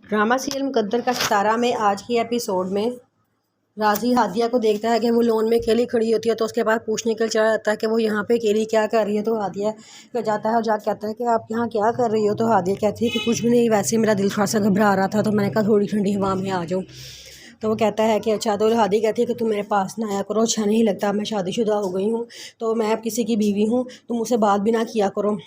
Drama serial मुकद्दर का सितारा में आज की एपिसोड में राजी हादिया को देखता है कि वो लॉन में अकेली खड़ी होती है, तो उसके बाद पूछने के लिए चला जाता है कि वो यहाँ पे अकेली क्या कर रही है। तो हादिया पे जाता है और जाके कहता है कि आप यहाँ क्या कर रही हो। तो हादिया कहती है कि कुछ भी नहीं, वैसे मेरा दिल थोड़ा सा घबरा रहा था तो मैंने कहा थोड़ी ठंडी हवा में आ जाऊँ। तो वो कहता है कि अच्छा। तो हादी कहती है कि तुम मेरे पास ना आया करो, अच्छा नहीं लगता, मैं शादीशुदा हो गई हूँ, तो मैं अब किसी की बीवी हूँ, तुम मुझसे बात भी ना किया करो।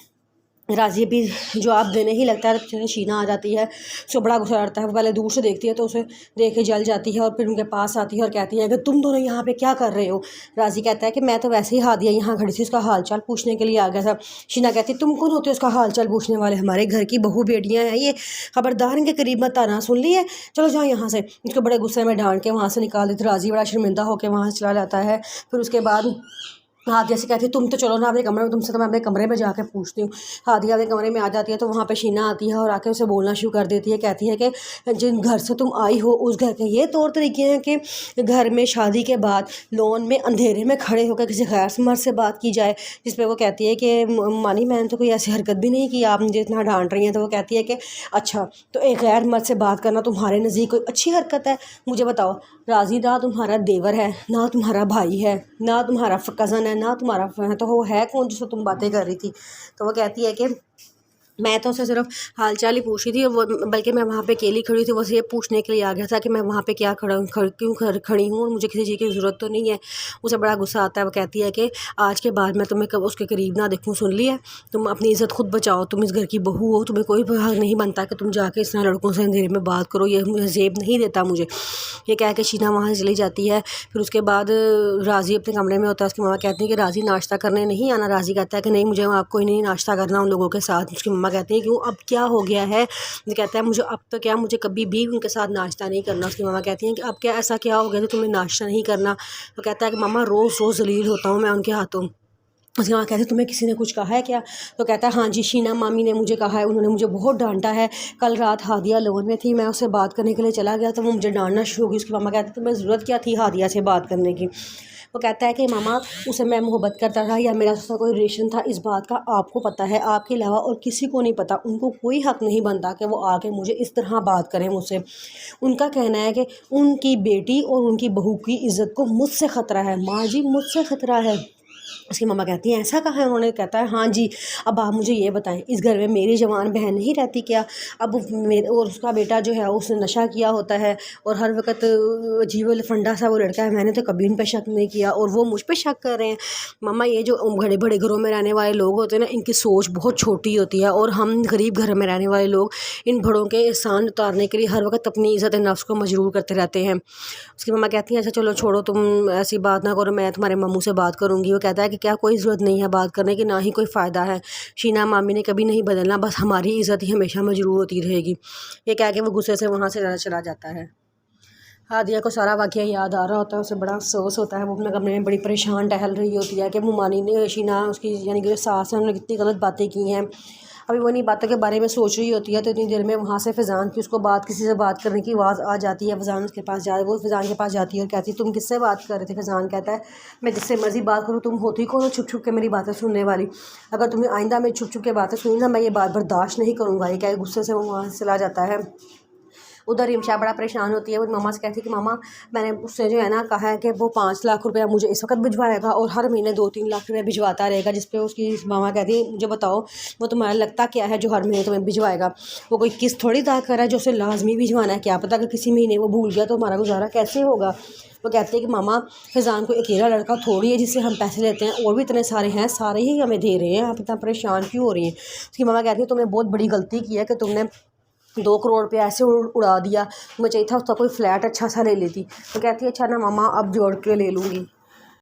राज़ी भी जवाब देने ही लगता है तो शीना आ जाती है, उसको बड़ा गुस्सा आता है। वो पहले दूर से देखती है तो उसे देख के जल जाती है और फिर उनके पास आती है और कहती है कि तुम दोनों यहाँ पे क्या कर रहे हो। राज़ी कहता है कि मैं तो वैसे ही हादिया यहाँ खड़ी थी, उसका हाल चाल पूछने के लिए आ गया था। शीना कहती है तुम कौन होते हो उसका हाल चाल पूछने वाले, हमारे घर की बहू बेटियाँ हैं ये, खबरदार इनके करीब मत आना, सुन ली है, चलो जाओ यहाँ से। उसको बड़े गुस्से में डांट के वहाँ से निकाल देती। राज़ी बड़ा शर्मिंदा होकर वहाँ से चला जाता है। फिर उसके बाद हादिया से कहती है तुम तो चलो ना अपने कमरे में, तुमसे तो मैं अपने कमरे में जाके पूछती हूँ। हादिया अपने कमरे में आ जाती है तो वहाँ पे शीना आती है और आके उसे बोलना शुरू कर देती है। कहती है कि जिन घर से तुम आई हो उस घर के ये तौर तरीके हैं कि घर में शादी के बाद लॉन में अंधेरे में खड़े होकर किसी गैर मर्द से बात की जाए। जिस पर वो कहती है कि मानी मैंने तो कोई ऐसी हरकत भी नहीं की, आप मुझे इतना डांट रही हैं। तो वो कहती है कि अच्छा, तो एक गैर मर्द से बात करना तुम्हारे नज़दीक कोई अच्छी हरकत है? मुझे बताओ, राज़ी ना तुम्हारा देवर है, ना तुम्हारा भाई है, ना तुम्हारा कज़न है, ना तुम्हारा तो वो है कौन जिससे तुम बातें कर रही थी। तो वो कहती है कि मैं तो उसे सिर्फ हालचाल ही पूछ रही थी, वो बल्कि मैं वहाँ पे अकेली खड़ी थी, वो ये पूछने के लिए आ गया था कि मैं वहाँ पे क्या क्यों खड़ी हूँ और मुझे किसी चीज़ की ज़रूरत तो नहीं है। उसे बड़ा गुस्सा आता है। वो कहती है कि आज के बाद मैं तुम्हें कब उसके करीब ना देखूँ, सुन लिया, तुम अपनी इज़्ज़त खुद बचाओ, तुम इस घर की बहू हो, तुम्हें कोई हक नहीं बनता कि तुम जाके इस तरह लड़कों से अंधेरे में बात करो, ये मुझे जेब नहीं देता मुझे। ये कह के शीना वहाँ से चली जाती है। फिर उसके बाद राज़ी अपने कमरे में होता है। उसकी मामा कहती है कि राज़ी नाश्ता करने नहीं आना। राज़ी कहता है कि नहीं, मुझे आपको ही नहीं नाश्ता करना उन लोगों के साथ। उसकी मम्मा कहती है क्यों, अब क्या हो गया है? ये कहता है मुझे अब तो क्या, मुझे कभी भी उनके साथ नाश्ता नहीं करना। उसकी मामा कहती हैं कि अब क्या ऐसा क्या हो गया तो तुम्हें नाश्ता नहीं करना? तो कहता है कि मामा रोज़ रोज़ जलील होता हूँ मैं उनके हाथों। उसके माँ कहते तुम्हें किसी ने कुछ कहा है क्या? तो कहता है हाँ जी, शीना मामी ने मुझे कहा है, उन्होंने मुझे बहुत डांटा है। कल रात हादिया लोन में थी, मैं उससे बात करने के लिए चला गया तो वो मुझे डांटना शुरू हो गई। उसकी मामा कहती तुम्हें ज़रूरत क्या थी हादिया से बात करने की? वो कहता है कि मामा उसे मैं मोहब्बत करता था या मेरा उसका कोई रिलेशन था, इस बात का आपको पता है, आपके अलावा और किसी को नहीं पता। उनको कोई हक़ नहीं बनता कि वो आके मुझे इस तरह बात करें मुझसे। उनका कहना है कि उनकी बेटी और उनकी बहू की इज़्ज़त को मुझसे ख़तरा है। माँ जी, मुझसे ख़तरा है? उसकी मम्मा कहती हैं ऐसा कहा है उन्होंने? कहता है हाँ जी। अब आप मुझे ये बताएं, इस घर में मेरी जवान बहन नहीं रहती क्या? अब मेरे और उसका बेटा जो है उसने नशा किया होता है और हर वक्त अजीब लफंडा सा वो लड़का है, मैंने तो कभी उन पर शक नहीं किया और वो मुझ पर शक कर रहे हैं। मम्मा, ये जो बड़े बड़े घरों में रहने वाले लोग होते हैं ना, इनकी सोच बहुत छोटी होती है और हम गरीब घर में रहने वाले लोग इन बड़ों के एहसान उतारने के लिए हर वक्त अपनी इज़्ज़त नफ्स को मजबूर करते रहते हैं। उसकी मम्मा कहती हैं अच्छा चलो छोड़ो, तुम ऐसी बात ना करो, मैं तुम्हारे मम्मू से बात करूँगी। वो कहता है कि क्या कोई ज़रूरत नहीं है बात करने की, ना ही कोई फ़ायदा है, शीना मामी ने कभी नहीं बदलना, बस हमारी इज़्ज़त ही हमेशा मजरूर होती रहेगी। ये कह के वो गुस्से से वहाँ से चला जाता है। हादिया को सारा वाक़या याद आ रहा होता है, उसे बड़ा अफसोस होता है। वो अपने कमरे में बड़ी परेशान टहल रही होती है कि मुमानी ने, शीना उसकी यानी कि जो सास है, उन्होंने कितनी गलत बातें की हैं। अभी वो इन्हीं बातों के बारे में सोच रही होती है तो इतनी देर में वहाँ से फ़िज़ान की उसको किसी से बात करने की आवाज़ आ जाती है। फ़िज़ान उसके पास वो फ़िज़ान के पास जाती है और कहती है तुम किससे बात कर रहे थे? फ़िज़ान कहता है मैं जिससे मर्ज़ी बात करूँ, तुम होती कौन हो छुप छुप के मेरी बातें सुनने वाली? अगर तुम्हें आइंदा मेरी छुप छुप के बातें सुनी ना, मैं ये बात बर्दाश्त नहीं करूँगा। ये क्या गुस्से से वो वहाँ से चला जाता है। उधर रिमशा बड़ा परेशान होती है। वो मामा से कहती है कि मामा, मैंने उससे जो है ना कहा है कि वो 5 लाख रुपया मुझे इस वक्त भिजवाएगा और हर महीने 2-3 लाख रुपया भिजवाता रहेगा। जिस पे उसकी मामा कहती है मुझे बताओ वो तुम्हारा लगता क्या है जो हर महीने तुम्हें भिजवाएगा? वो कोई किस्त थोड़ी अदा कर रहा है जो उसे लाजमी भिजवाना है, क्या पता कि किसी महीने वो भूल गया तो हमारा गुजारा कैसे होगा? वो कहते हैं कि मामा, फ़िज़ान को अकेला लड़का थोड़ी है जिससे हम पैसे लेते हैं, और भी इतने सारे हैं, सारे ही हमें दे रहे हैं, आप इतना परेशान क्यों हो रही हैं? उसकी मामा कहती है तुमने बहुत बड़ी गलती की है कि तुमने 2 करोड़ रुपया ऐसे उड़ा दिया, मुझे चाहिए था उसका कोई फ्लैट अच्छा सा ले लेती। तो कहती है अच्छा ना मामा, अब जोड़ के ले लूँगी।